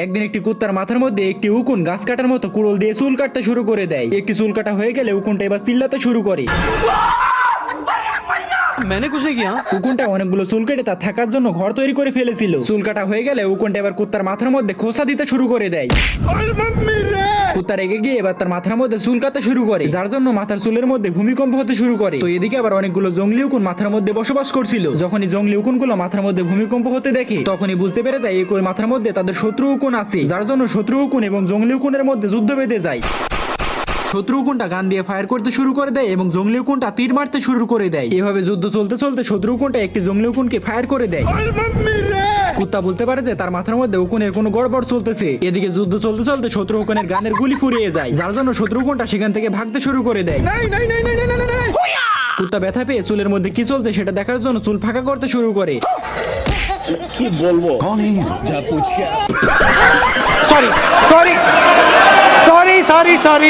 একদিন একটি কুত্তার মাথার মধ্যে একটি উকুন গাছ কাটার মতো কুড়োল দিয়ে চুল কাটতে শুরু করে দেয়। একটি চুল কাটা হয়ে গেলে উকুনটা এবার চিল্লাতে শুরু করে। मैंने कुछ नहीं किया। উকুনটা অনেকগুলো চুল কেটে তার থাকার জন্য ঘর তৈরি করে ফেলেছিল। চুল কাটা হয়ে গেলে উকুনটা এবার কুত্তার মাথার মধ্যে খোসা দিতে শুরু করে দেয়। কুত্তা রেগে গিয়ে এবার তার মাথার মধ্যে চুল কাটতে শুরু করে, যার জন্য মাথার চুলের মধ্যে ভূমিকম্প হতে শুরু করে। তো এদিকে আবার অনেকগুলো জঙ্গলি উকুন মাথার মধ্যে বসবাস করছিল। যখনই জঙ্গলি উকুনগুলো মাথার মধ্যে ভূমিকম্প হতে দেখে তখনই বুঝতে পেরে যায় এই মাথার মধ্যে তাদের শত্রু উকুন আছে, যার জন্য শত্রু উকুন এবং জঙ্গলি উকুনের মধ্যে যুদ্ধ বেঁধে যায়। শত্রু উকুনটা গান দিয়ে ফায়ার করতে শুরু করে দেয় এবং জঙ্গলি উকুনটা তীর মারতে শুরু করে দেয়। এভাবে যুদ্ধ চলতে চলতে শত্রু উকুনটা একটি জঙ্গলি উকুনকে ফায়ার করে দেয়। কুত্তা বলতে পারে যে তার মাথার মধ্যে উকুনের কোনো গড়বড় চলতেছে। এদিকে যুদ্ধ চলতে চলতে শত্রু উকুনের গানের গুলি ফুরিয়ে যায়, যার জন্য শত্রু উকুনটা সেখান থেকে ভাগতে শুরু করে দেয়। কুত্তা ব্যথা পেয়ে চুলের মধ্যে কি চলছে সেটা দেখার জন্য চুল ফাঁকা করতে শুরু করে। কি বলবো? कौन है ये? যা পুচকে sorry sorry sorry sorry sorry